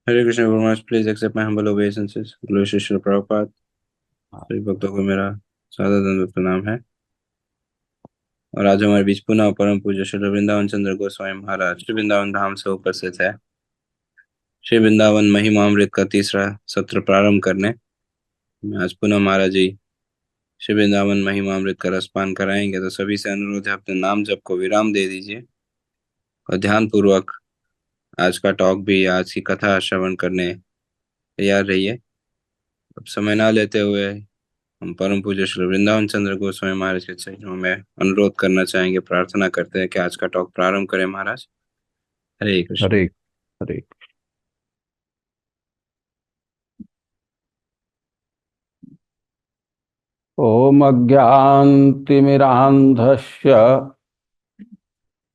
Hare Krishna guru please accept my humble obeisances. Glory Srila Prabhupada. सभी भक्तों को मेरा सादर दंड प्रणाम है। और आज हमारे बीच पुनः परम पूज्य श्री वृंदावन चंद्र गोस्वामी महाराज श्री वृंदावन धाम से उपस्थित है। श्री वृंदावन महिमामृत का तीसरा सत्र प्रारंभ करने मैं आज पुनः महाराज जी श्री वृंदावन महिमामृत का रसपान कराएंगे, तो सभी से अनुरोध है अपने नाम जप को विराम दे दीजिए और ध्यान पूर्वक आज का टॉक भी, आज की कथा श्रवण करने तैयार रहिए। अब समय ना लेते हुए हम परम पूज्य श्री वृंदावन चंद्र गोस्वामी महाराज के चरणों में अनुरोध करना चाहेंगे, प्रार्थना करते हैं कि आज का टॉक प्रारंभ करें महाराज। हरे कृष्ण। हरे हरे। ओम अज्ञानतिमिरान्धस्य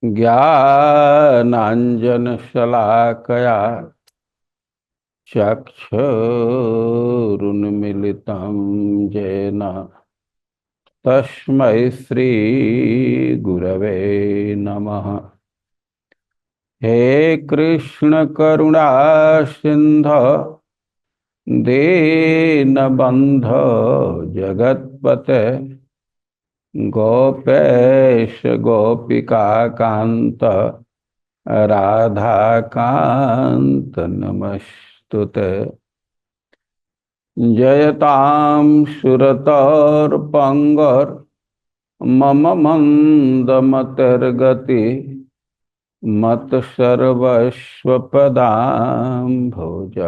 ज्ञानाञ्जनशलाकया चक्षुरुन्मीलितं येन तस्मै श्रीगुरवे नमः। हे कृष्ण करुणा सिन्धु दीनबन्धो जगत्पते गोपेश गोपिका कांत राधा कांत नमस्तुते। जयतां सुरतोर्पंगोर मम मंदमतिर्गति मत सर्वस्वपदां भोज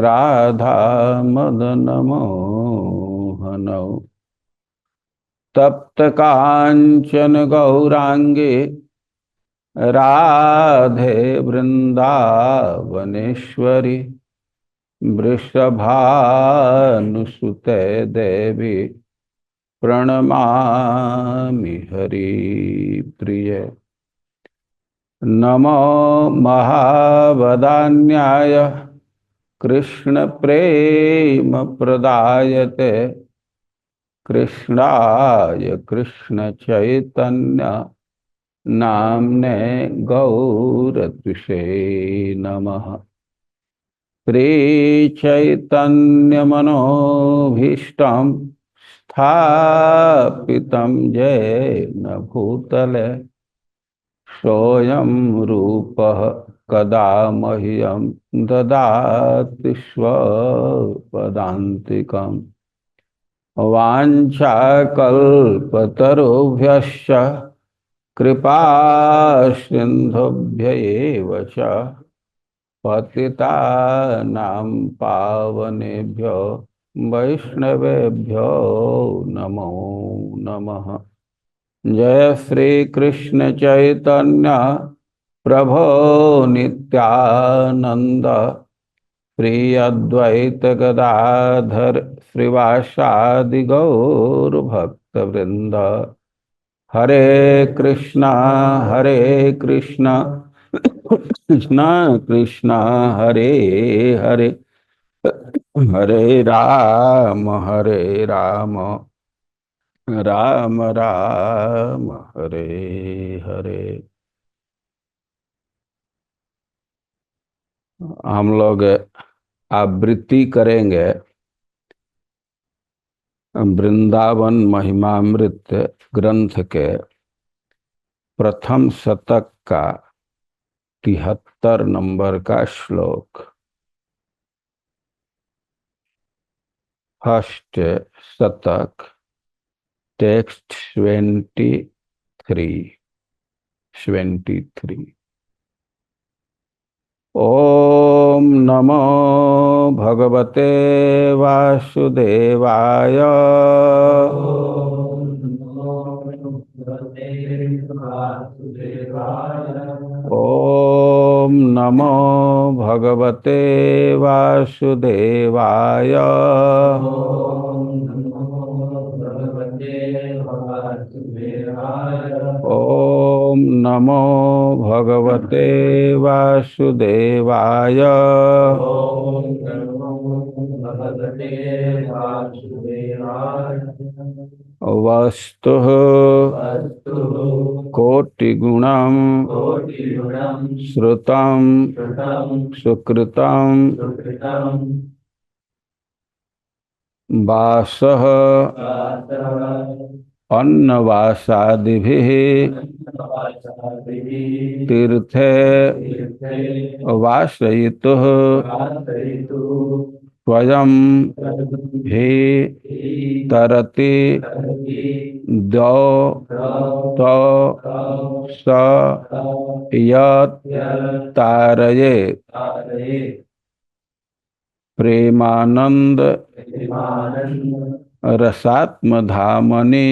राधा मदन मोहनौ। तप्त कांचन गौरांगे राधे वृंदावनेश्वरी वृषभानुसुते देवी प्रणमामि हरिप्रिये। नमो महावदान्याय कृष्ण प्रेम प्रदायते कृष्णाय कृष्ण चैतन्य नाम्ने गौरत्विषे नमः। श्रीचैतन्यमनोभीष्टं स्थापितं येन भूतले सोऽयं रूपः कदा मह्यं ददाति स्वपदान्तिकम्। वाञ्छाकल्पतरुभ्यश्च कृपा सिन्धुभ्य एव च पतितानां पावनेभ्यो वैष्णवेभ्यो नमो नमः। जय श्री कृष्ण चैतन्य प्रभो नित्यानंद श्री अद्वैत गदाधर श्रीवासादि गौर भक्त वृंद। हरे कृष्णा कृष्णा कृष्णा हरे हरे, हरे राम राम राम हरे हरे। हम लोग आवृत्ति करेंगे वृंदावन महिमामृत ग्रंथ के प्रथम शतक का 73 नंबर का श्लोक। फर्स्ट शतक, टेक्स्ट 23। ओम नमो भगवते वासुदेवाय। ओम नमो भगवते वासुदेवाय। ओम नमो भगवते वासुदेवाय। ओम नमो भगवते वासुदेवाय। वस्तुः वस्तु कोटिगुणं कोटिगुणं श्रुतं श्रुतं सुकृतं सुकृतं वासः वासः अन्नवासादिभिः अन्नवासादिभिः तीर्थे तीर्थे वासयितुः वासयितुः स्वयं हि हि तरति तरति द्वौ तौ स यत् तारयेत्। तारयेत्। प्रेमानंद प्रेमानन्द रसात्मधामनि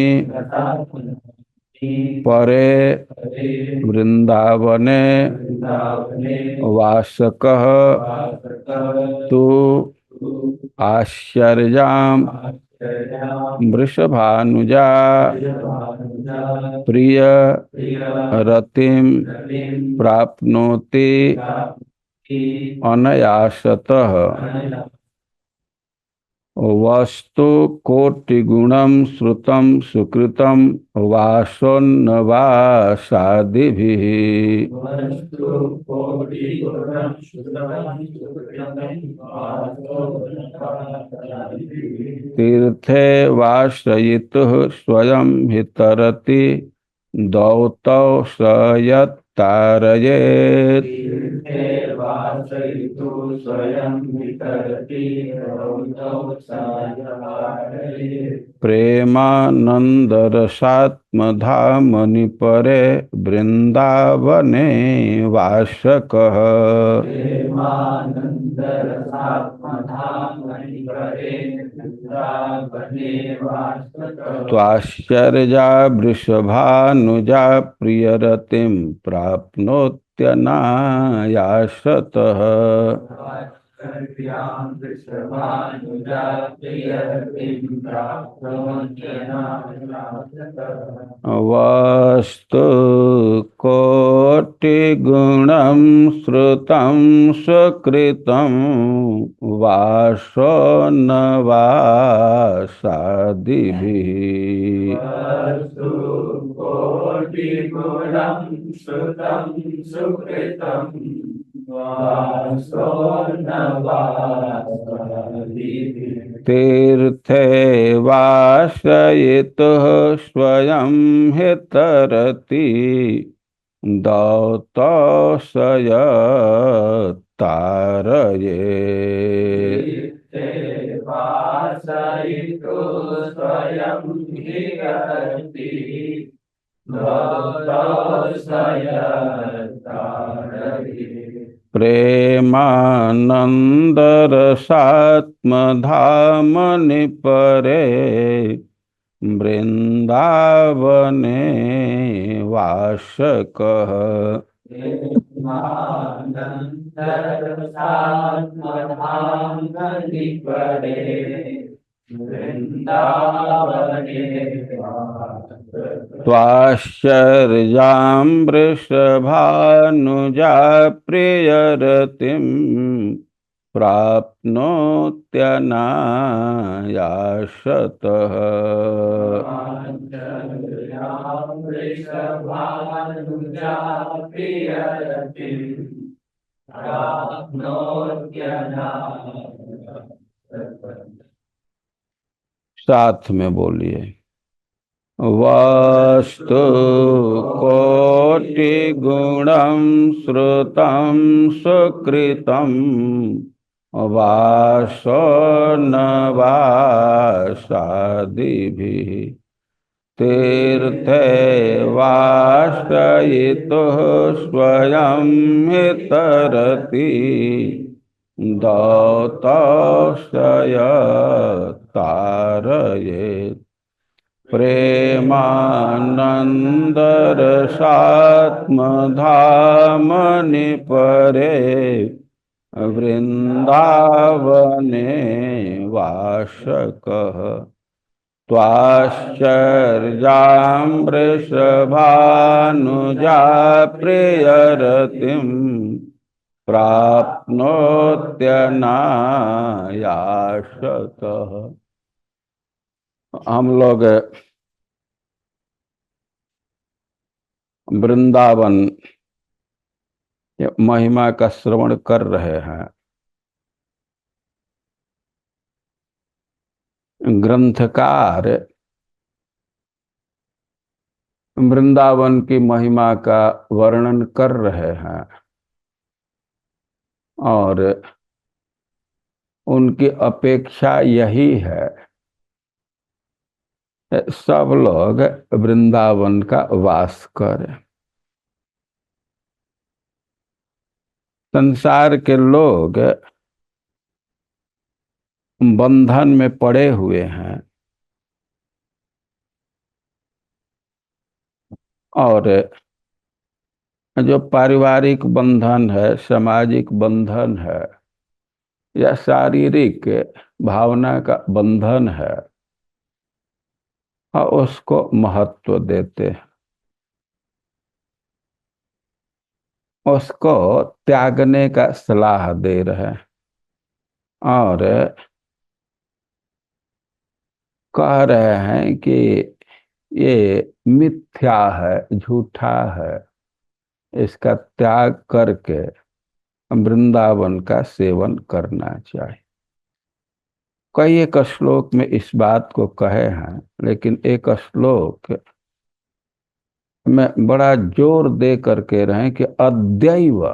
परे हरे वृंदावने वृंदावने वासकः वासकः तु तु आश्चर्यां आश्चर्यां वृषभानुजा प्रियभानुजा प्रिय प्रिय रतिं रतिं प्राप्नोति प्राप्ति अनयासतः। अनया वस्तु कोटिगुणं श्रुतं सुकृतं वासोन्नवासादिभिः वस्तु कोटिगुणं श्रुतं सुकृतं वासोऽन्नवासादिभिः। तीर्थे वासयितुः स्वयं हि तरति दौतौ स यत्तारयेत्। तीर्थे वासयितुः स्वयं वितरति रौद्रौ सायवारयेत्। प्रेमानन्दरसात्मधामनि परे वृंदावने वासकः प्रेमानन्दरसात्मधामनि परे वृन्दावने वासकः। त्वाश्चर्या वृषभानुजा प्रियरतिं प्राप्नोत्यनायासतः। वात्सल्यां वृषभानुजा प्रियरतिं प्राप्नोत्यनायासतः। वस्तु कोटिगुणं श्रुतं सुकृतं वासोन्नवासादिभिः वस्तु कोटिगुणं श्रुतं सुकृतं वासोऽन्नवासादिभिः। तीर्थे वासयितुः स्वयं हि तरति दौतौ स यत्तारयेत्। तीर्थे वासयितुः स्वयं हि तरति दौतौ स यत्तारयेत्। प्रेमानन्दरसात्मधामनि परे वृंदावने वासकः प्रेमानन्दरसात्मधामनि परे वृन्दावने वासकः। त्वाश्चर्यां वृषभानुजा प्रियरतिं प्राप्नोत्यनायासतः। वृषभानुजा प्रियरतिं प्राप्नोत्यनायासतः। साथ में बोलिए। वस्तु कोटिगुणं श्रुतं सुकृतं वासोन्नवासादिभिः तीर्थे वासयितुः स्वयं हि तरति दौतौ स यत्तारयेत्। प्रेमानन्दरसात्मधामनि परे वृंदावने वासकः त्वाश्चर्यां वृषभानुजा प्रियरतिम् प्राप्नोत्यनायासतः। हम लोग वृंदावन महिमा का श्रवण कर रहे हैं। ग्रंथकार वृंदावन की महिमा का वर्णन कर रहे हैं और उनकी अपेक्षा यही है सब लोग वृंदावन का वास करें। संसार के लोग बंधन में पड़े हुए हैं और जो पारिवारिक बंधन है, सामाजिक बंधन है या शारीरिक भावना का बंधन है, और उसको महत्व देते हैं, उसको त्यागने का सलाह दे रहे हैं और कह रहे हैं कि ये मिथ्या है, झूठा है, इसका त्याग करके वृंदावन का सेवन करना चाहिए। कई एक श्लोक में इस बात को कहे हैं, लेकिन एक श्लोक में बड़ा जोर दे करके रहे कि अद्यैव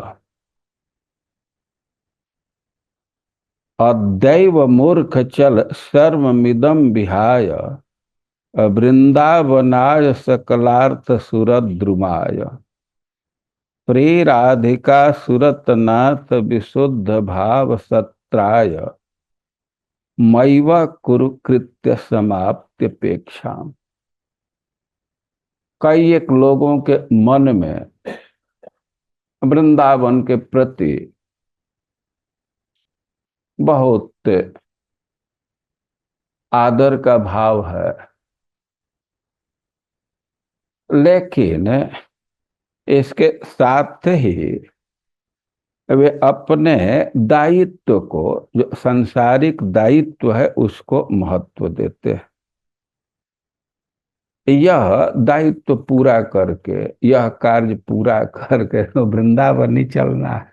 अद्यैव मूर्ख चल सर्वमिदं विहाय वृंदावनाय सकलार्थ सुरद्रुमाय प्रेराधिका सुरतनाथ विशुद्ध भाव सत्राय मैव कुरु कृत्य समाप्त्यपेक्षा। कई एक लोगों के मन में वृंदावन के प्रति बहुत आदर का भाव है, लेकिन इसके साथ ही वे अपने दायित्व को, जो सांसारिक दायित्व है, उसको महत्व देते हैं। यह दायित्व पूरा करके, यह कार्य पूरा करके तो वृंदावन ही चलना है।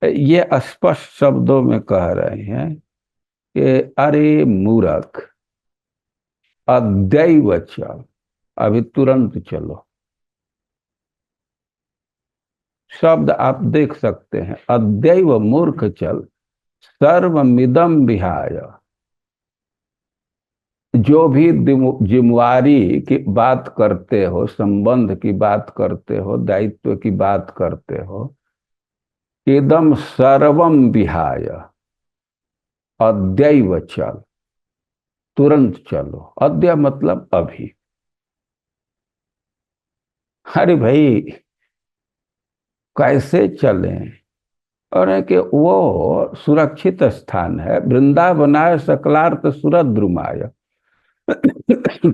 ये स्पष्ट शब्दों में कह रहे हैं कि अरे मूर्ख, अद्यैव चल, अभी तुरंत चलो। शब्द आप देख सकते हैं, अद्यैव मूर्ख चल सर्वमिदं विहाय। जो भी जिम्मेवारी की बात करते हो, संबंध की बात करते हो, दायित्व की बात करते हो, इदं सर्वं विहाय अद्यैव चल, तुरंत चलो। अद्य मतलब अभी। अरे भाई, कैसे चलें? और है कि वो सुरक्षित स्थान है, वृंदावनाय सकलार्थ सुरद्रुमाय।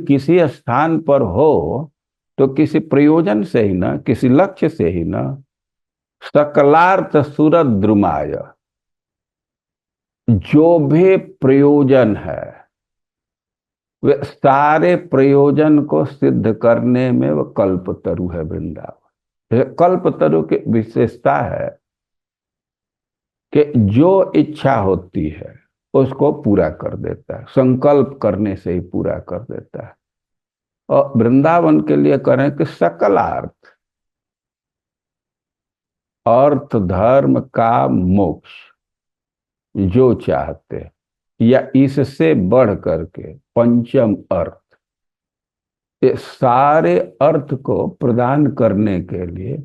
किसी स्थान पर हो तो किसी प्रयोजन से ही ना, किसी लक्ष्य से ही ना। सकलार्थ सुरद्रुमाय, जो भी प्रयोजन है वे सारे प्रयोजन को सिद्ध करने में वह कल्पतरु है वृंदावन। कल्पतरु की विशेषता है कि जो इच्छा होती है उसको पूरा कर देता है, संकल्प करने से ही पूरा कर देता है। और वृंदावन के लिए करें कि सकल अर्थ धर्म काम मोक्ष जो चाहते, या इससे बढ़ करके पंचम अर्थ, ये सारे अर्थ को प्रदान करने के लिए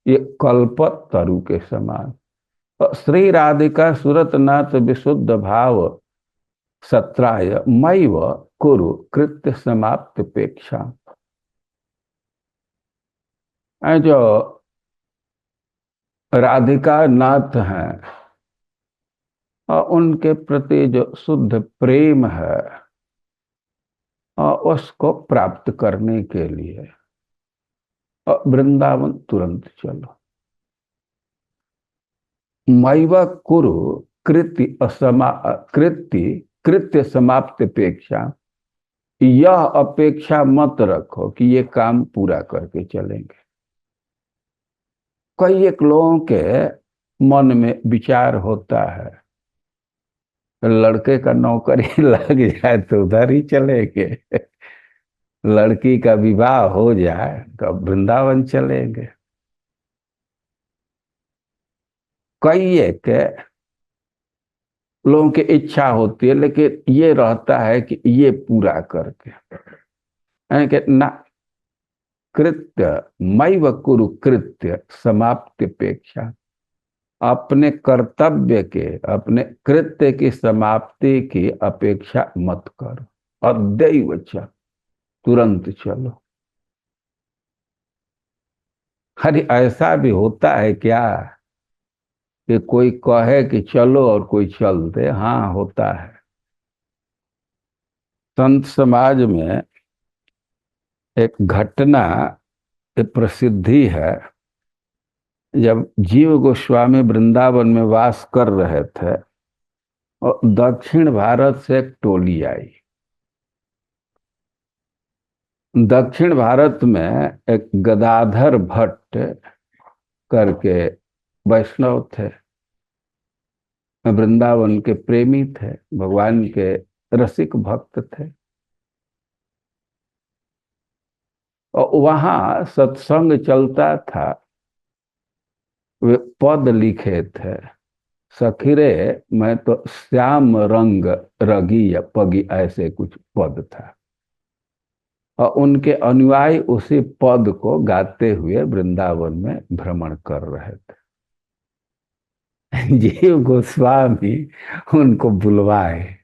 ये कल्पतरु के समान। श्री राधिका सुरतनाथ विशुद्ध भाव सत्राय मैव कुरु कृत्य समाप्त्यपेक्षा। जो राधिका नाथ हैं और उनके प्रति जो शुद्ध प्रेम है, उसको प्राप्त करने के लिए वृंदावन तुरंत चलो। मैव कुरु कृत्य असमा कृत्य कृत्य समाप्त अपेक्षा, यह अपेक्षा मत रखो कि ये काम पूरा करके चलेंगे। कई एक लोगों के मन में विचार होता है, लड़के का नौकरी लग जाए तो उधर ही चलेंगे, लड़की का विवाह हो जाए तो वृंदावन चलेंगे। कई एक लोगों की इच्छा होती है, लेकिन ये रहता है कि ये पूरा करके, यानी कि ना कृत्य मैव कुरु कृत्य समाप्ति अपेक्षा, अपने कर्तव्य के अपने कृत्य की समाप्ति की अपेक्षा मत करो, अद्यैव च तुरंत चलो। अरे ऐसा भी होता है क्या कि कोई कहे कि चलो और कोई चल दे? हाँ, होता है। संत समाज में एक घटना, एक प्रसिद्धि है। जब जीव गोस्वामी वृंदावन में वास कर रहे थे और दक्षिण भारत से एक टोली आई। दक्षिण भारत में एक गदाधर भट्ट करके वैष्णव थे, वृंदावन के प्रेमी थे, भगवान के रसिक भक्त थे। और वहां सत्संग चलता था। वे पद लिखे थे, सखीरे मैं तो श्याम रंग रगी या पगी, ऐसे कुछ पद था। और उनके अनुयायी उसी पद को गाते हुए वृंदावन में भ्रमण कर रहे थे। जीव गोस्वामी उनको बुलवाए,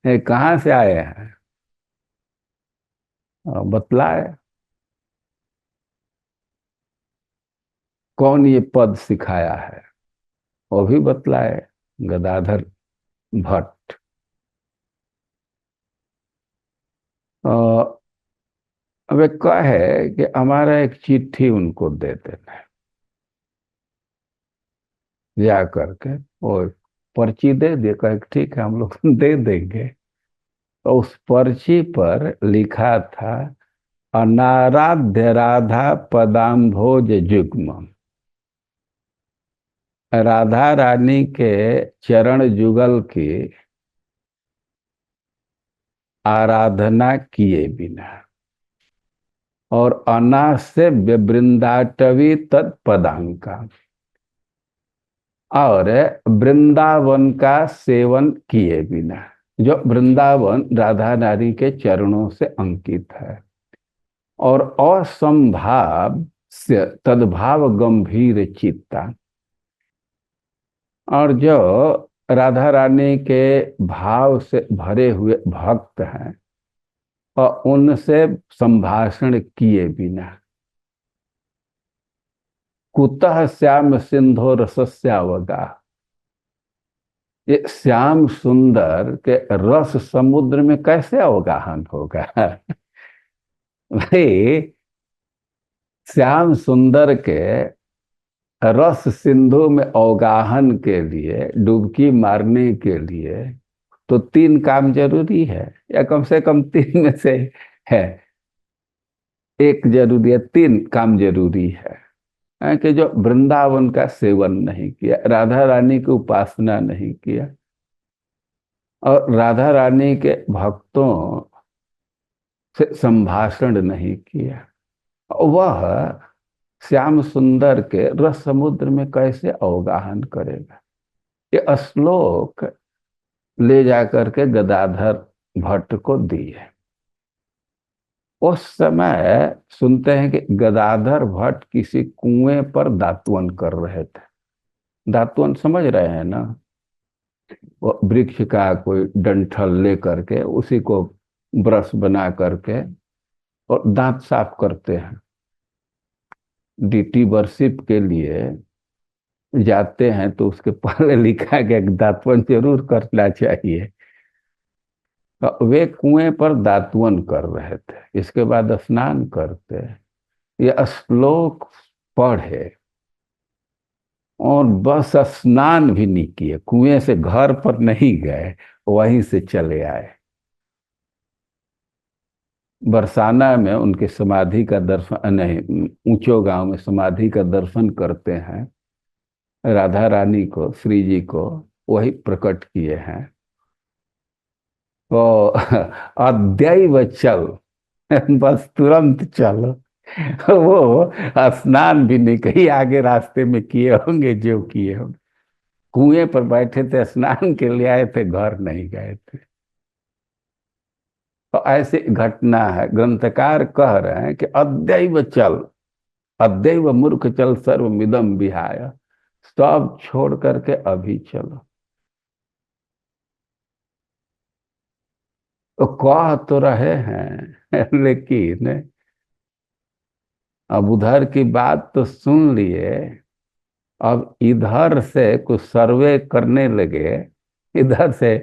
कहाँ से आए हैं? बतलाए कौन ये पद सिखाया है, वो भी बतलाए, गदाधर भट्ट। अब एक कहे कि हमारा एक चिट्ठी उनको दे देना, जा करके वो पर्ची दे दे। कहे ठीक है, हम लोग दे देंगे। तो उस पर्ची पर लिखा था, अनाराध्य राधा पदाम्भोज जुग्म, राधा रानी के चरण जुगल की आराधना किए बिना, और अनास्य वृंदाटवी तत्पदांका, और वृंदावन का सेवन किए बिना। जो वृंदावन राधा रानी के चरणों से अंकित है, और असंभाव से तद्भाव गंभीर चित्ता, और जो राधा रानी के भाव से भरे हुए भक्त हैं, और उनसे संभाषण किए बिना। कुतः श्याम सिंधो रसस्यावगा, ये श्याम सुंदर के रस समुद्र में कैसे अवगाहन होगा? भाई, श्याम सुंदर के रस सिंधु में अवगाहन के लिए, डुबकी मारने के लिए तो 3 काम जरूरी है, या कम से कम 3 में से है एक जरूरी है। 3 काम जरूरी है कि जो वृंदावन का सेवन नहीं किया, राधा रानी की उपासना नहीं किया, और राधा रानी के भक्तों से संभाषण नहीं किया, वह श्याम सुंदर के रस समुद्र में कैसे अवगाहन करेगा? ये श्लोक ले जाकर के गदाधर भट्ट को दिए। उस समय सुनते हैं कि गदाधर भट्ट किसी कुएं पर दातुन कर रहे थे। दातुन समझ रहे हैं ना? वो वृक्ष का कोई डंठल ले करके उसी को ब्रश बना करके और दांत साफ करते हैं। डीटी वर्शिप के लिए जाते हैं तो उसके पहले लिखा गया कि दातुन जरूर करना चाहिए। तो वे कुएं पर दातुन कर रहे थे, इसके बाद स्नान करते। ये श्लोक पढ़े और बस स्नान भी नहीं किए, कुएं से घर पर नहीं गए, वहीं से चले आए। बरसाना में उनके समाधि का दर्शन, नहीं, ऊंचो गांव में समाधि का दर्शन करते हैं। राधा रानी को, श्री जी को वही प्रकट किए हैं। तो अद्यैव चल, बस तुरंत चलो। वो स्नान भी नहीं, कहीं आगे रास्ते में किए होंगे जो किए होंगे। कुएं पर बैठे थे, स्नान के लिए आए थे, घर नहीं गए थे। तो ऐसी घटना है। ग्रंथकार कह रहे हैं कि अद्यैव चल, अद्यैव मूर्ख चल सर्वमिदं विहाय, सब छोड़ करके अभी चलो। तो कह तो रहे हैं लेकिन अब उधर की बात तो सुन लिए, अब इधर से कुछ सर्वे करने लगे, इधर से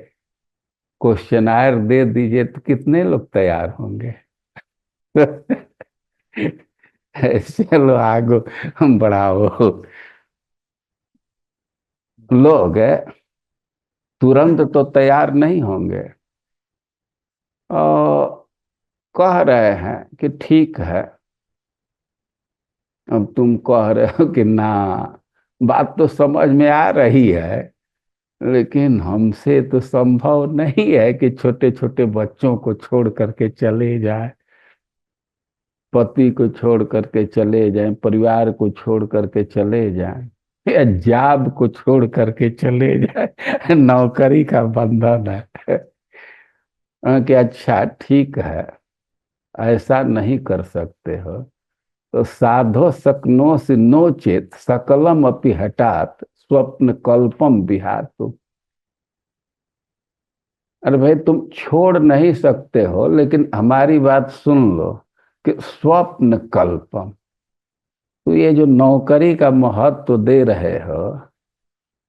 क्वेश्चनायर दे दीजिए तो कितने लोग तैयार होंगे। चलो आगो हम बढ़ाओ। लोग तुरंत तो तैयार नहीं होंगे और कह रहे हैं कि ठीक है, अब तुम कह रहे हो कि ना, बात तो समझ में आ रही है, लेकिन हमसे तो संभव नहीं है कि छोटे छोटे बच्चों को छोड़ करके चले जाए, पति को छोड़ करके चले जाएं, परिवार को छोड़ करके चले जाएं, या जॉब को छोड़ करके चले जाएं। नौकरी का बंधन है। कि अच्छा ठीक है, ऐसा नहीं कर सकते हो तो साधो सकनो से नो चेत सकलम अपि हटात स्वप्न कल्पम विहातु। अरे भाई, तुम छोड़ नहीं सकते हो, लेकिन हमारी बात सुन लो कि स्वप्न कल्पम, तो ये जो नौकरी का महत्व दे रहे हो,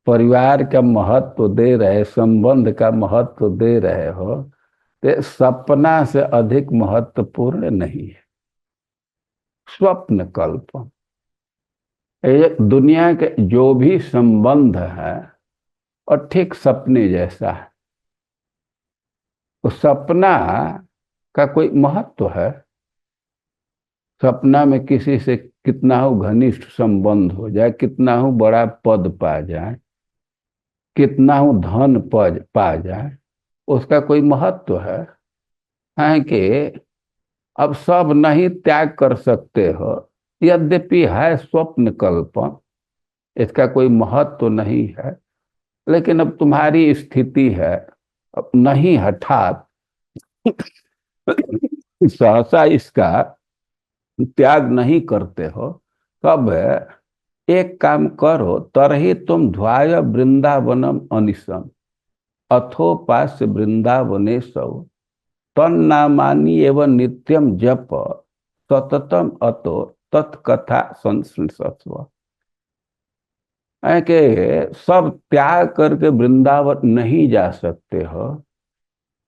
परिवार का महत्व दे रहे, संबंध का महत्व दे रहे हो, तो सपना से अधिक महत्वपूर्ण नहीं है। स्वप्न कल्पम, ये दुनिया के जो भी संबंध है और ठीक सपने जैसा है। तो सपना का कोई महत्व है? सपना में किसी से कितना हो घनिष्ठ संबंध हो जाए, कितना हो बड़ा पद पा जाए, कितना हो धन पा जाए, उसका कोई महत्व है कि अब सब नहीं त्याग कर सकते हो, यद्यपि है स्वप्न कल्पना, इसका कोई महत्व तो नहीं है, लेकिन अब तुम्हारी स्थिति है, अब नहीं हठात सहसा इसका त्याग नहीं करते हो, तब एक काम करो, तरही तुम ध्याय वृंदावनम अनिशम अथोपास्य वृंदावने सौ तन्नामानि एवं नित्यम जप सततम अतो तत्कथा संस्मृतस्व। है कि सब त्याग करके वृंदावन नहीं जा सकते हो,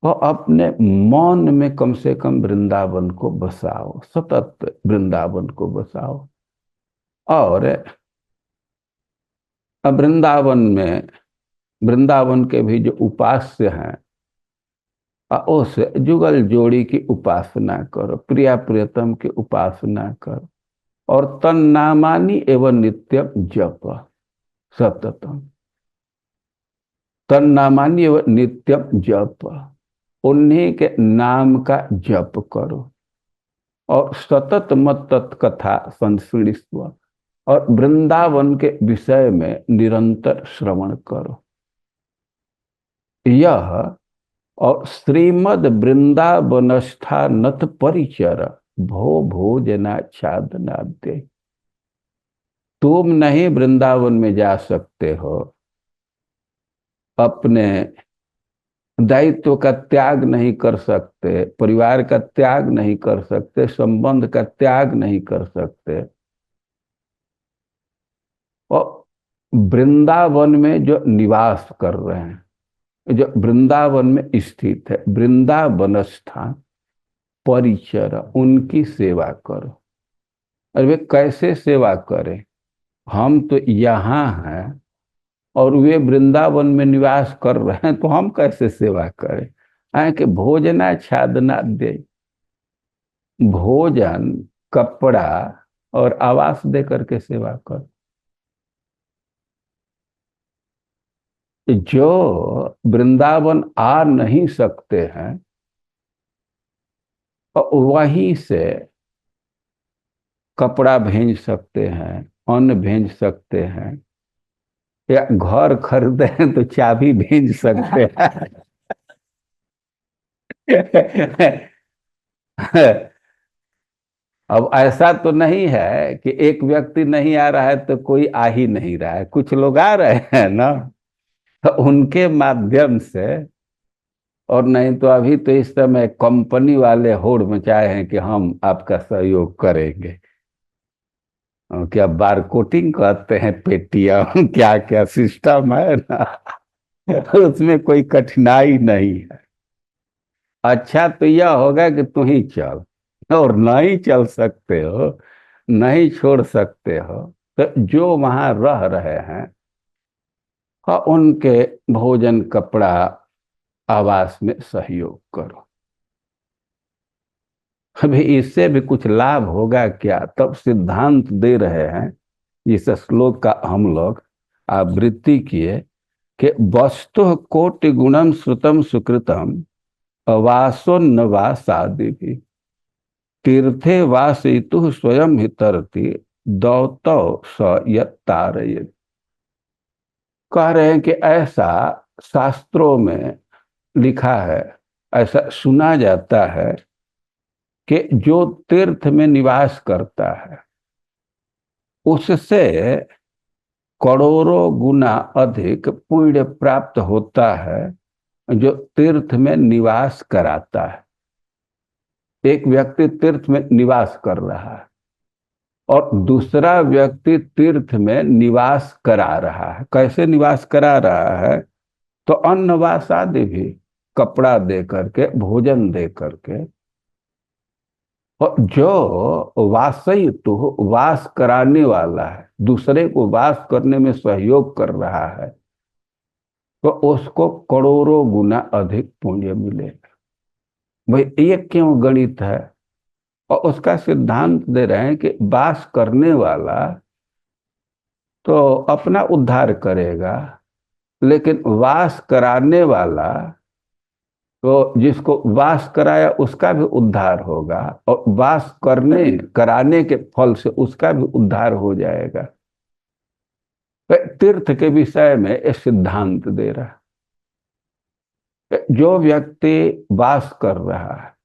तो अपने मौन में कम से कम वृंदावन को बसाओ, सतत वृंदावन को बसाओ। और अब वृंदावन में, वृंदावन के भी जो उपास्य हैं, उस जुगल जोड़ी की उपासना करो, प्रिया प्रियतम की उपासना करो, और तन नामानी एवं नित्यम जप सततम, तन नामानी एवं नित्यम जप, उन्हीं के नाम का जप करो, और सतत मत तत्कथा संस्मृतिस्व, और वृंदावन के विषय में निरंतर श्रवण करो। यह और श्रीमद वृंदावनस्था नथ परिचर भो भोजनाच्छादनाद्य। तुम नहीं वृंदावन में जा सकते हो, अपने दायित्व का त्याग नहीं कर सकते, परिवार का त्याग नहीं कर सकते, संबंध का त्याग नहीं कर सकते, और वृंदावन में जो निवास कर रहे हैं जो वृंदावन में स्थित है, वृंदावन स्थान परिचर, उनकी सेवा करो। अरे वे कैसे सेवा करें? हम तो यहाँ हैं और वे वृंदावन में निवास कर रहे हैं, तो हम कैसे सेवा करें? आए कि भोजना छादना दे, भोजन, कपड़ा और आवास दे करके सेवा कर। जो वृंदावन आ नहीं सकते हैं, और वहीं से कपड़ा भेज सकते हैं, अन्न भेज सकते हैं, या घर खरीदे हैं तो चाबी भेज सकते हैं। अब ऐसा तो नहीं है कि एक व्यक्ति नहीं आ रहा है तो कोई आ ही नहीं रहा है, कुछ लोग आ रहे हैं ना, तो उनके माध्यम से। और नहीं तो अभी तो इस समय कंपनी वाले होड़ मचाए हैं कि हम आपका सहयोग करेंगे। क्या बार कोटिंग कहते हैं, पेटीएम, क्या क्या सिस्टम है ना, उसमें कोई कठिनाई नहीं है। अच्छा तो यह होगा कि तू ही चल, और नहीं चल सकते हो, नहीं छोड़ सकते हो, तो जो वहां रह रहे हैं, हाँ, उनके भोजन, कपड़ा, आवास में सहयोग करो। अभी इससे भी कुछ लाभ होगा क्या? तब सिद्धांत दे रहे हैं, इस श्लोक का हम लोग आवृत्ति किए कि वस्तु कोटि गुणम श्रुतम सुकृतम अवासोन्न वासादि भी तीर्थे वासितु स्वयं ही तरति दौतौ स यत्तारयति। कह रहे हैं कि ऐसा शास्त्रों में लिखा है, ऐसा सुना जाता है कि जो तीर्थ में निवास करता है उससे करोड़ों गुना अधिक पुण्य प्राप्त होता है जो तीर्थ में निवास कराता है। एक व्यक्ति तीर्थ में निवास कर रहा है और दूसरा व्यक्ति तीर्थ में निवास करा रहा है। कैसे निवास करा रहा है? तो अन्नवास आदि भी, कपड़ा दे करके, भोजन दे करके। और जो वासई तो वास कराने वाला है, दूसरे को वास करने में सहयोग कर रहा है, तो उसको करोड़ों गुना अधिक पुण्य मिलेगा। भाई ये क्यों गणित है? और उसका सिद्धांत दे रहे हैं कि वास करने वाला तो अपना उद्धार करेगा, लेकिन वास कराने वाला, तो जिसको वास कराया उसका भी उद्धार होगा, और वास करने कराने के फल से उसका भी उद्धार हो जाएगा। तो तीर्थ के विषय में ये सिद्धांत दे रहा है। जो व्यक्ति वास कर रहा है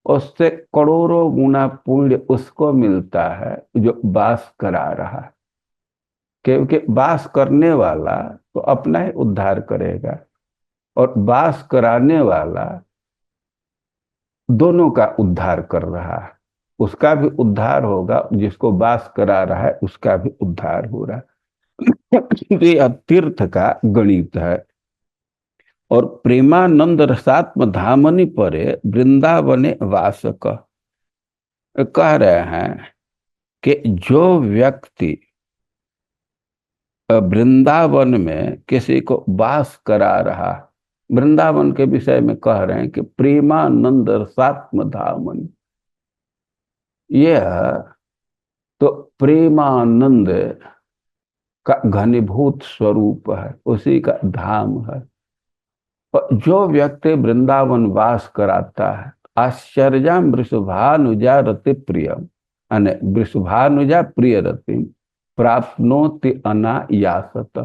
उससे करोड़ों गुना पुण्य उसको मिलता है जो वास करा रहा है, क्योंकि वास करने वाला तो अपना ही उद्धार करेगा और वास कराने वाला दोनों का उद्धार कर रहा है। उसका भी उद्धार होगा, जिसको वास करा रहा है उसका भी उद्धार हो रहा है। ये तीर्थ का गणित है। और प्रेमानंद रसात्म धामनि परे वृंदावने वास कह रहे हैं कि जो व्यक्ति वृंदावन में किसी को वास करा रहा, वृंदावन के विषय में कह रहे हैं कि प्रेमानंद रसात्म धामनि, यह तो प्रेमानंद का घनीभूत स्वरूप है, उसी का धाम है। और जो व्यक्ति वृंदावन वास कराता है, आश्चर्यम वृषभानुजा रति प्रियम, अने वृषभानुजा प्रिय रति प्राप्नोति अनायासत,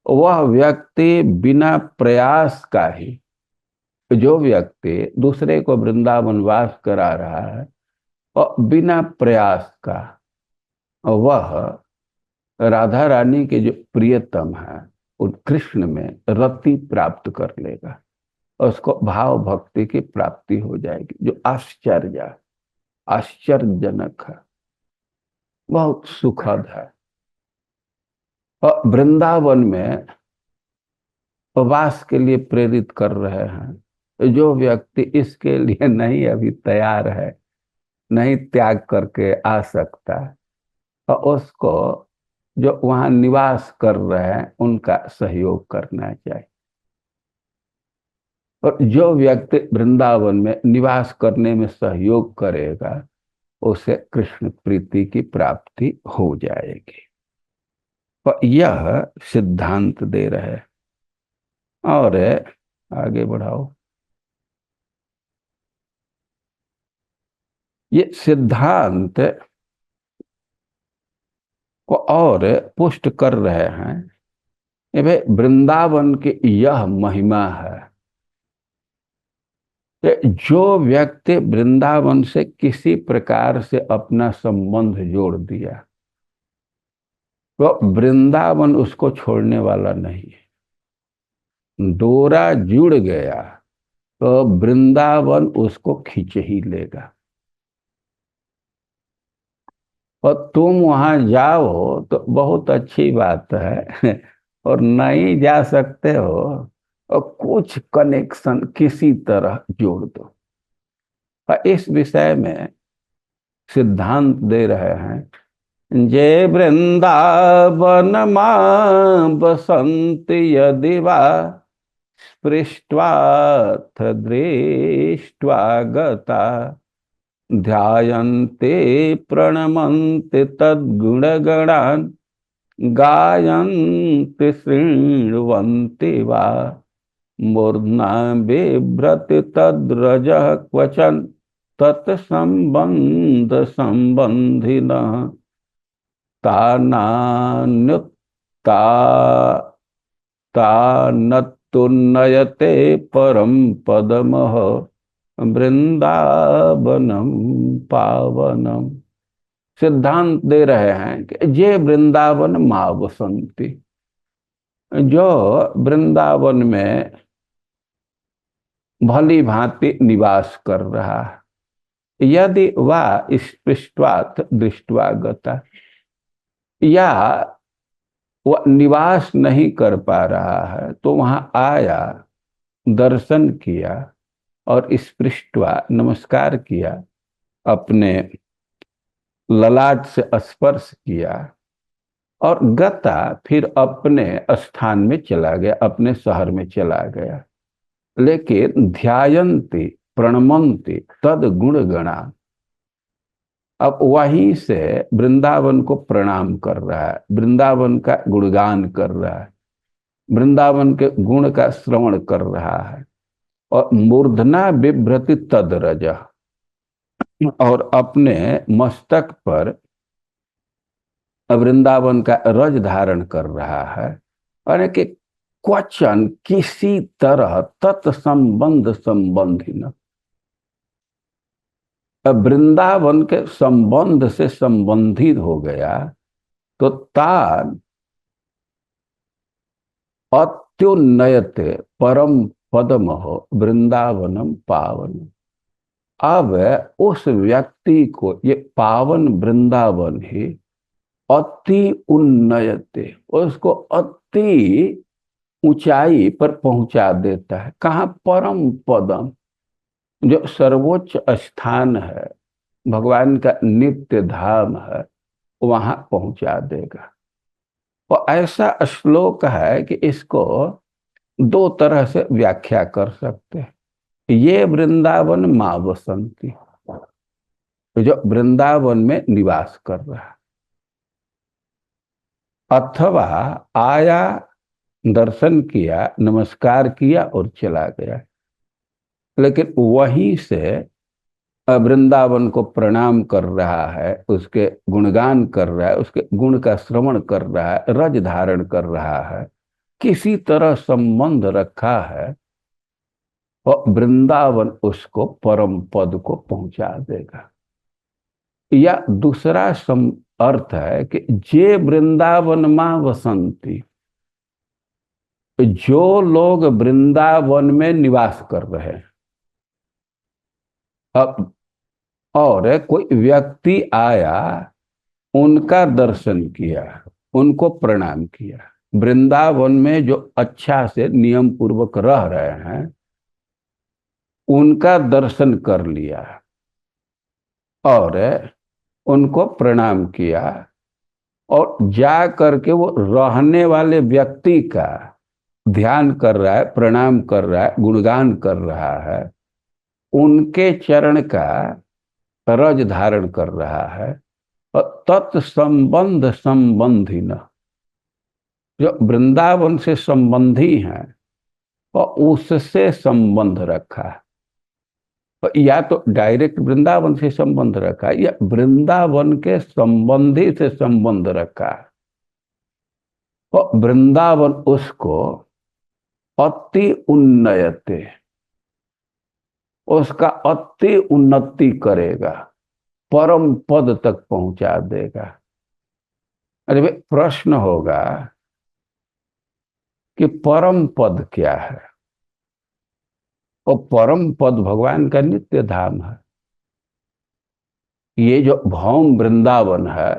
वह व्यक्ति बिना प्रयास का ही, जो व्यक्ति दूसरे को वृंदावन वास करा रहा है और बिना प्रयास का, वह राधा रानी के जो प्रियतम है उन कृष्ण में रति प्राप्त कर लेगा, और उसको भाव भक्ति की प्राप्ति हो जाएगी, जो आश्चर्यजनक है, बहुत सुखद है। और वृंदावन में वास के लिए प्रेरित कर रहे हैं। जो व्यक्ति इसके लिए नहीं अभी तैयार है, नहीं त्याग करके आ सकता, और उसको जो वहां निवास कर रहे हैं उनका सहयोग करना चाहिए। और जो व्यक्ति वृंदावन में निवास करने में सहयोग करेगा उसे कृष्ण प्रीति की प्राप्ति हो जाएगी। तो यह सिद्धांत दे रहे हैं। और आगे बढ़ाओ। ये सिद्धांत को और पुष्ट कर रहे हैं। ये भाई वृंदावन की यह महिमा है कि जो व्यक्ति वृंदावन से किसी प्रकार से अपना संबंध जोड़ दिया, तो वृंदावन उसको छोड़ने वाला नहीं है। डोरा जुड़ गया तो वृंदावन उसको खींच ही लेगा। और तुम वहां जाओ तो बहुत अच्छी बात है, और नहीं जा सकते हो और कुछ कनेक्शन किसी तरह जोड़ दो। और इस विषय में सिद्धांत दे रहे हैं। जे वृंदावन मां बसंति यदि वा स्पृष्ट्वाथ दृष्ट्वा गता ध्यायन्ते प्रणमन्ते तद्गुणगणान् गायन्ति शृण्वन्ति वा मूर्ध्ना बिभ्रति तद्रजः क्वचन तत्संबंध संबंधिनः तानान्युत्ता तानत्तुन्नयते परम पदमः वृंदावनम पावनम। सिद्धांत दे रहे हैं कि जे वृंदावन मां बसंती, जो वृंदावन में भली भांति निवास कर रहा है, यदि वह स्पृष्ट्वात् दृष्ट्वा गता, या वह निवास नहीं कर पा रहा है तो वहां आया, दर्शन किया और स्पृष्ट्वा नमस्कार किया, अपने ललाट से स्पर्श किया और गता फिर अपने स्थान में चला गया, अपने शहर में चला गया। लेकिन ध्यायन्ति प्रणमन्ति तद गुण गणा, अब वहीं से वृंदावन को प्रणाम कर रहा है, वृंदावन का गुणगान कर रहा है, वृंदावन के गुण का श्रवण कर रहा है। और मूर्धना बिभ्रति तद्रज, और अपने मस्तक पर वृंदावन का रज धारण कर रहा है। यानी कि क्वचन किसी तरह तत्संबंध संबंधी न, वृंदावन के संबंध से संबंधित हो गया तो तान अत्युन्नयते परम पदम हो वृंदावनम पावन। अब उस व्यक्ति को ये पावन वृंदावन ही अति उन्नयते, उसको अति ऊंचाई पर पहुंचा देता है। कहाँ? परम पदम, जो सर्वोच्च स्थान है, भगवान का नित्य धाम है, वहां पहुंचा देगा। और ऐसा श्लोक है कि इसको दो तरह से व्याख्या कर सकते हैं। ये वृंदावन मां बसंती, जो वृंदावन में निवास कर रहा है, अथवा आया, दर्शन किया, नमस्कार किया और चला गया, लेकिन वहीं से वृंदावन को प्रणाम कर रहा है, उसके गुणगान कर रहा है, उसके गुण का श्रवण कर रहा है, रज धारण कर रहा है, किसी तरह संबंध रखा है, और वृंदावन उसको परम पद को पहुंचा देगा। या दूसरा अर्थ है कि जे वृंदावन मां बसंती, जो लोग वृंदावन में निवास कर रहे हैं। अब और कोई व्यक्ति आया, उनका दर्शन किया, उनको प्रणाम किया, वृंदावन में जो अच्छा से नियम पूर्वक रह रहे हैं उनका दर्शन कर लिया और उनको प्रणाम किया और जा करके वो रहने वाले व्यक्ति का ध्यान कर रहा है, प्रणाम कर रहा है, गुणगान कर रहा है, उनके चरण का रज धारण कर रहा है और तत्संबंध संबंधी न जो वृंदावन से संबंधी हैं और उससे संबंध रखा है, या तो डायरेक्ट वृंदावन से संबंध रखा है या वृंदावन के संबंधी से संबंध रखा है और वृंदावन उसको अति उन्नयते, उसका अति उन्नति करेगा, परम पद तक पहुंचा देगा। अरे भाई प्रश्न होगा कि परम पद क्या है? और परम पद भगवान का नित्य धाम है। ये जो भौम वृंदावन है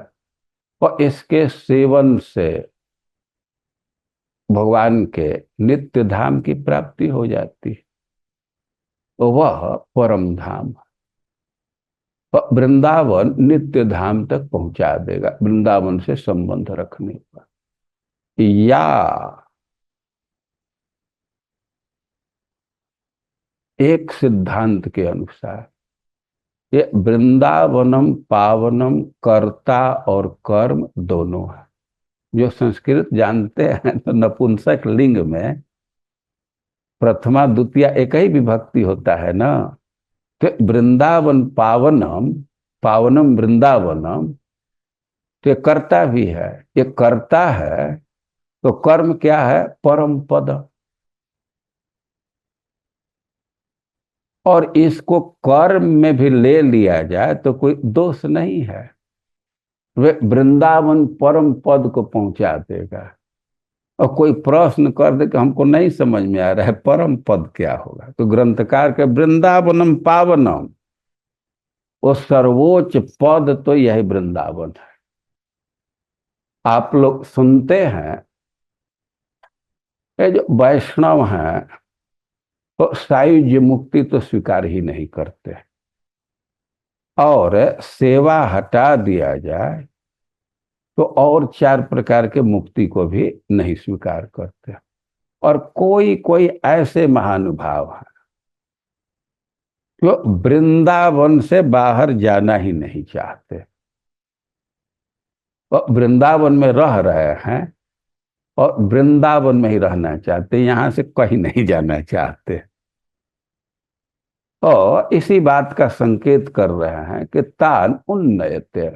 और इसके सेवन से भगवान के नित्य धाम की प्राप्ति हो जाती है, तो वह परम धाम है। और वृंदावन नित्य धाम तक पहुंचा देगा वृंदावन से संबंध रखने पर। या एक सिद्धांत के अनुसार ये वृंदावनम पावनम कर्ता और कर्म दोनों है। जो संस्कृत जानते हैं तो नपुंसक लिंग में प्रथमा द्वितीया एक ही विभक्ति होता है ना। तो वृंदावन पावनम, पावनम वृंदावनम, तो ये कर्ता भी है, ये कर्ता है तो कर्म क्या है? परम पद। और इसको कर्म में भी ले लिया जाए तो कोई दोष नहीं है। वे वृंदावन परम पद को पहुंचा देगा। और कोई प्रश्न कर दे कि हमको नहीं समझ में आ रहा है परम पद क्या होगा, तो ग्रंथकार के वृंदावनम पावनम, वो सर्वोच्च पद तो यही वृंदावन है। आप लोग सुनते हैं ये जो वैष्णव हैं तो सायुज्य मुक्ति तो स्वीकार ही नहीं करते, और सेवा हटा दिया जाए तो और 4 प्रकार के मुक्ति को भी नहीं स्वीकार करते। और कोई कोई ऐसे महानुभाव हैं जो वृंदावन से बाहर जाना ही नहीं चाहते, और वृंदावन में रह रहे हैं और वृंदावन में ही रहना चाहते, यहां से कहीं नहीं जाना चाहते। और इसी बात का संकेत कर रहे हैं कि तान उन्नयते,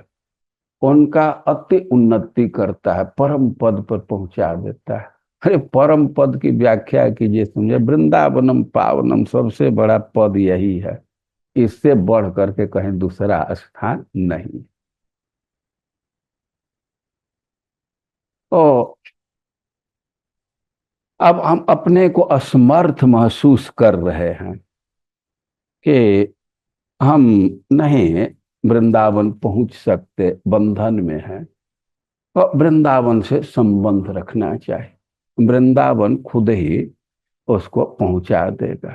उनका अति उन्नति करता है, परम पद पर पहुंचा देता है। अरे परम पद की व्याख्या कीजिए, समझे, वृंदावनम पावनम, सबसे बड़ा पद यही है, इससे बढ़ करके कहीं दूसरा स्थान नहीं। तो अब हम अपने को असमर्थ महसूस कर रहे हैं कि हम नहीं वृंदावन पहुंच सकते, बंधन में हैं, और वृंदावन से संबंध रखना चाहिए। वृंदावन खुद ही उसको पहुंचा देगा।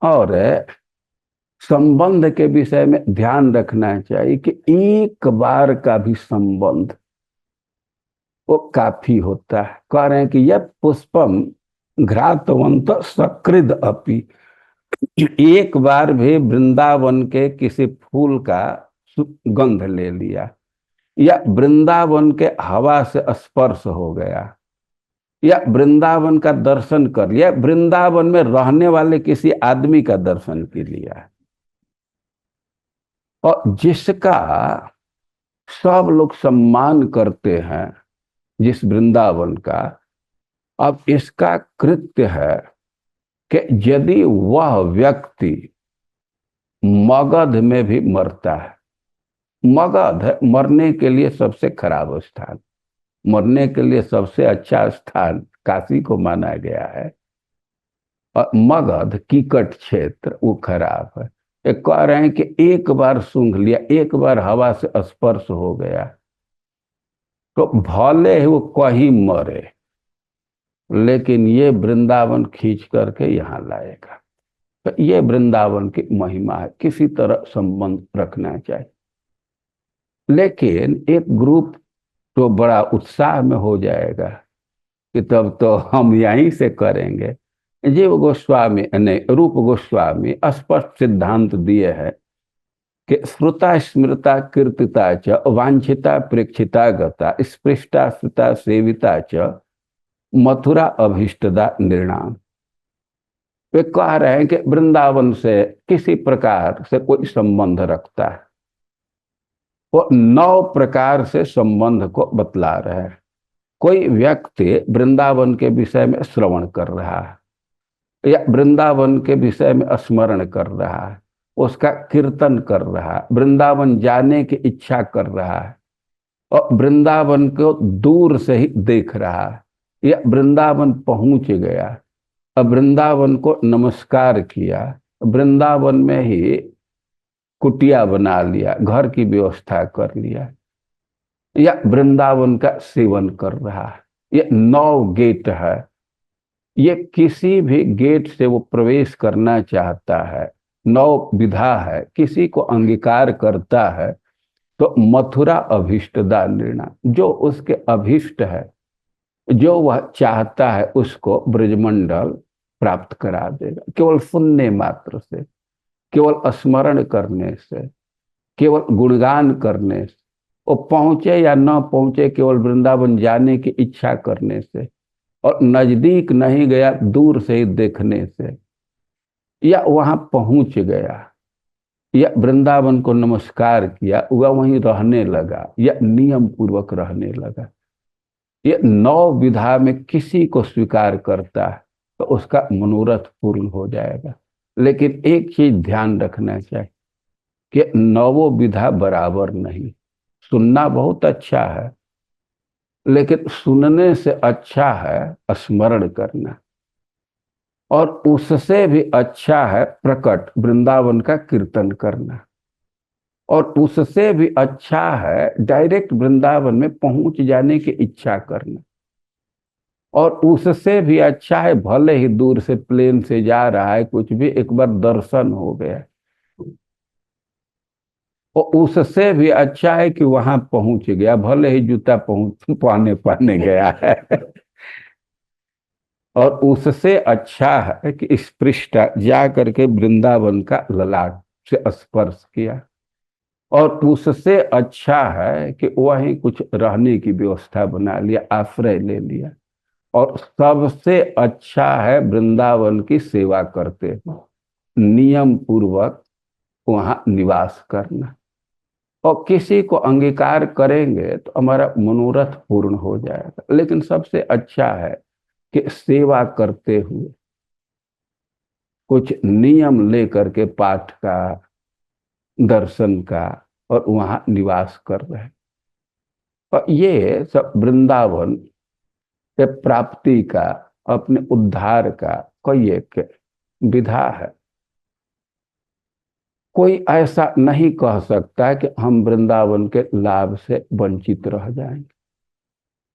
और संबंध के विषय में ध्यान रखना चाहिए कि एक बार का भी संबंध वो काफी होता है। कह रहे हैं कि यह पुष्पम घ्रातवंत सकृद अपि, एक बार भी वृंदावन के किसी फूल का गंध ले लिया, या वृंदावन के हवा से स्पर्श हो गया, या वृंदावन का दर्शन कर लिया, वृंदावन में रहने वाले किसी आदमी का दर्शन कर लिया, और जिसका सब लोग सम्मान करते हैं, जिस वृंदावन का, अब इसका कृत्य है कि यदि वह व्यक्ति मगध में भी मरता है, मगध मरने के लिए सबसे खराब स्थान, मरने के लिए सबसे अच्छा स्थान काशी को माना गया है, और मगध कीकट क्षेत्र वो खराब है। ये कह रहे हैं कि एक बार सूंघ लिया, एक बार हवा से स्पर्श हो गया, तो भले ही वो कहीं मरे, लेकिन ये वृंदावन खींच करके यहाँ लाएगा। तो ये वृंदावन की महिमा है, किसी तरह संबंध रखना चाहिए। लेकिन एक ग्रुप तो बड़ा उत्साह में हो जाएगा कि तब तो हम यहीं से करेंगे। जीव गोस्वामी नहीं, रूप गोस्वामी स्पष्ट सिद्धांत दिए हैं कि श्रुता स्मृता कीर्तिता च वांछिता प्रेक्षिता गता स्पृष्टा श्रुता सेविता च मथुरा अभीष्टदा निर्णाम। वे कह रहे हैं कि वृंदावन से किसी प्रकार से कोई संबंध रखता है, वो 9 प्रकार से संबंध को बतला रहे हैं। कोई व्यक्ति वृंदावन के विषय में श्रवण कर रहा है या वृंदावन के विषय में स्मरण कर रहा है, उसका कीर्तन कर रहा है, वृंदावन जाने की इच्छा कर रहा है, और वृंदावन को दूर से ही देख रहा है, या वृंदावन पहुंच गया, अब वृंदावन को नमस्कार किया, वृंदावन में ही कुटिया बना लिया, घर की व्यवस्था कर लिया, या वृंदावन का सेवन कर रहा है। ये 9 गेट है। ये किसी भी गेट से वो प्रवेश करना चाहता है, 9 विधा है, किसी को अंगीकार करता है, तो मथुरा अभीष्टदा निर्णय, जो उसके अभीष्ट है, जो वह चाहता है, उसको ब्रजमंडल प्राप्त करा देगा। केवल सुनने मात्र से, केवल स्मरण करने से, केवल गुणगान करने से, वो पहुंचे या न पहुंचे, केवल वृंदावन जाने की इच्छा करने से, और नजदीक नहीं गया, दूर से ही देखने से, या वहां पहुंच गया, या वृंदावन को नमस्कार किया, वह वहीं रहने लगा, या नियम पूर्वक रहने लगा। ये 9 विधा में किसी को स्वीकार करता है तो उसका मनोरथ पूर्ण हो जाएगा। लेकिन एक चीज ध्यान रखना चाहिए कि 9 विधा बराबर नहीं। सुनना बहुत अच्छा है, लेकिन सुनने से अच्छा है स्मरण करना, और उससे भी अच्छा है प्रकट वृंदावन का कीर्तन करना, और उससे भी अच्छा है डायरेक्ट वृंदावन में पहुंच जाने की इच्छा करना, और उससे भी अच्छा है भले ही दूर से प्लेन से जा रहा है, कुछ भी एक बार दर्शन हो गया, और उससे भी अच्छा है कि वहां पहुंच गया, भले ही जूता पहुंच पाने पाने गया है। और उससे अच्छा है कि स्पृष्ट जा करके वृंदावन का ललाट से स्पर्श किया, और उससे अच्छा है कि वहीं कुछ रहने की व्यवस्था बना लिया, आश्रय ले लिया, और सबसे अच्छा है वृंदावन की सेवा करते हुए नियम पूर्वक वहां निवास करना। और किसी को अंगीकार करेंगे तो हमारा मनोरथ पूर्ण हो जाएगा। लेकिन सबसे अच्छा है कि सेवा करते हुए कुछ नियम लेकर के पाठ का, दर्शन का, और वहां निवास कर रहे हैं। और ये सब वृंदावन के प्राप्ति का, अपने उद्धार का कोई एक विधा है। कोई ऐसा नहीं कह सकता कि हम वृंदावन के लाभ से वंचित रह जाएंगे।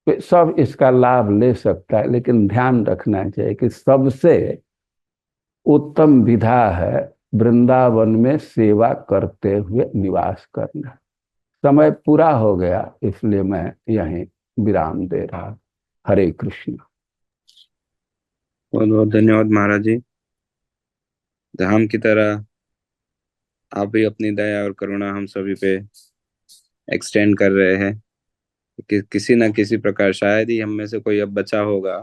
तो सब इसका लाभ ले सकता है, लेकिन ध्यान रखना चाहिए कि सबसे उत्तम विधा है वृंदावन में सेवा करते हुए निवास करना। समय पूरा हो गया, इसलिए मैं यहीं विराम दे रहा। हरे कृष्ण। बहुत बहुत धन्यवाद महाराज जी। धाम की तरह आप भी अपनी दया और करुणा हम सभी पे एक्सटेंड कर रहे हैं किसी न किसी प्रकार। शायद ही हम में से कोई अब बचा होगा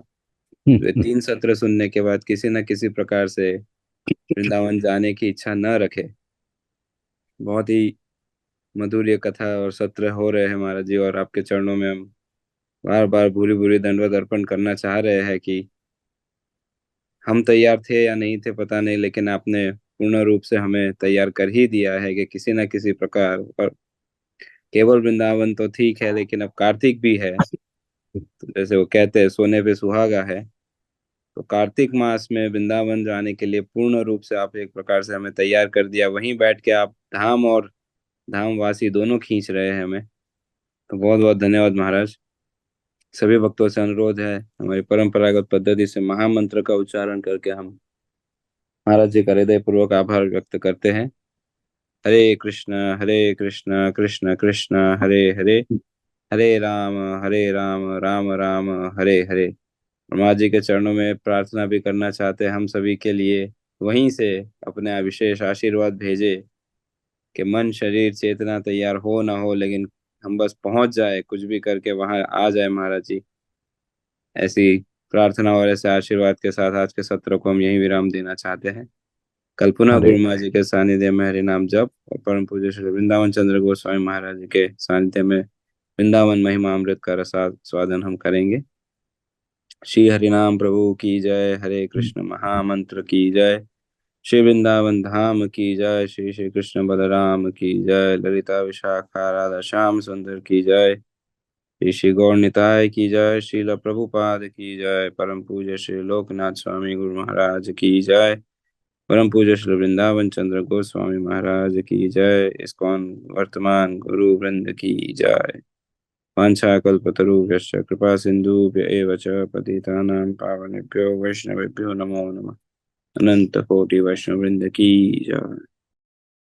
वे 3 सत्र सुनने के बाद किसी न किसी प्रकार से वृंदावन जाने की इच्छा न रखे। बहुत ही मधुर ये कथा और सत्र हो रहे हैं महाराज जी, और आपके चरणों में हम बार बार भूरी भूरी दंडवत अर्पण करना चाह रहे हैं कि हम तैयार थे या नहीं थे पता नहीं, लेकिन आपने पूर्ण रूप से हमें तैयार कर ही दिया है कि किसी न किसी प्रकार। और केवल वृंदावन तो ठीक है, लेकिन अब कार्तिक भी है, तो जैसे वो कहते हैं सोने पे सुहागा है, तो कार्तिक मास में वृंदावन जाने के लिए पूर्ण रूप से आप एक प्रकार से हमें तैयार कर दिया। वहीं बैठ के आप धाम और धामवासी दोनों खींच रहे हैं हमें। तो बहुत बहुत धन्यवाद महाराज। सभी भक्तों से अनुरोध है, हमारी परंपरागत पद्धति से महामंत्र का उच्चारण करके हम महाराज जी का हृदय पूर्वक आभार व्यक्त करते हैं। हरे कृष्ण कृष्ण कृष्ण हरे हरे, हरे राम राम राम हरे हरे। ब्रह्मा जी के चरणों में प्रार्थना भी करना चाहते हैं हम सभी के लिए, वहीं से अपने विशेष आशीर्वाद भेजे कि मन शरीर चेतना तैयार हो ना हो, लेकिन हम बस पहुंच जाए, कुछ भी करके वहां आ जाए महाराज जी। ऐसी प्रार्थना और ऐसे आशीर्वाद के साथ आज के सत्र को हम यहीं विराम देना चाहते हैं। कल पुनः हरे गुरु महाराज जी के सानिध्य में हरि नाम जप और परम पूज्य श्री वृंदावन चंद्र गोस्वामी महाराज जी के सानिध्य में वृंदावन महिमा अमृत का रसाद स्वादन हम करेंगे। श्री हरिनाम प्रभु की जय, हरे कृष्ण महामंत्र की जय, श्री वृंदावन धाम की जय, श्री श्री कृष्ण बलराम की जय, ललिता विशाखा राधा श्याम सुंदर की जय, श्री श्री गौर निताय की जय, श्रील प्रभुपाद की जय, परम पूज्य श्री लोकनाथ स्वामी गुरु महाराज की जय, परम पूज्य श्री वृंदावन चंद्र गोस्वामी महाराज की जय, इस्कॉन वर्तमान गुरु वृंद की जय। वाञ्छाकल्पतरुभ्यश्च कृपा सिन्धुभ्य एव च पतितानां पावनेभ्यो वैष्णवेभ्यो नमो नमः। अनंत कोटि वैष्णव वृंद की जय।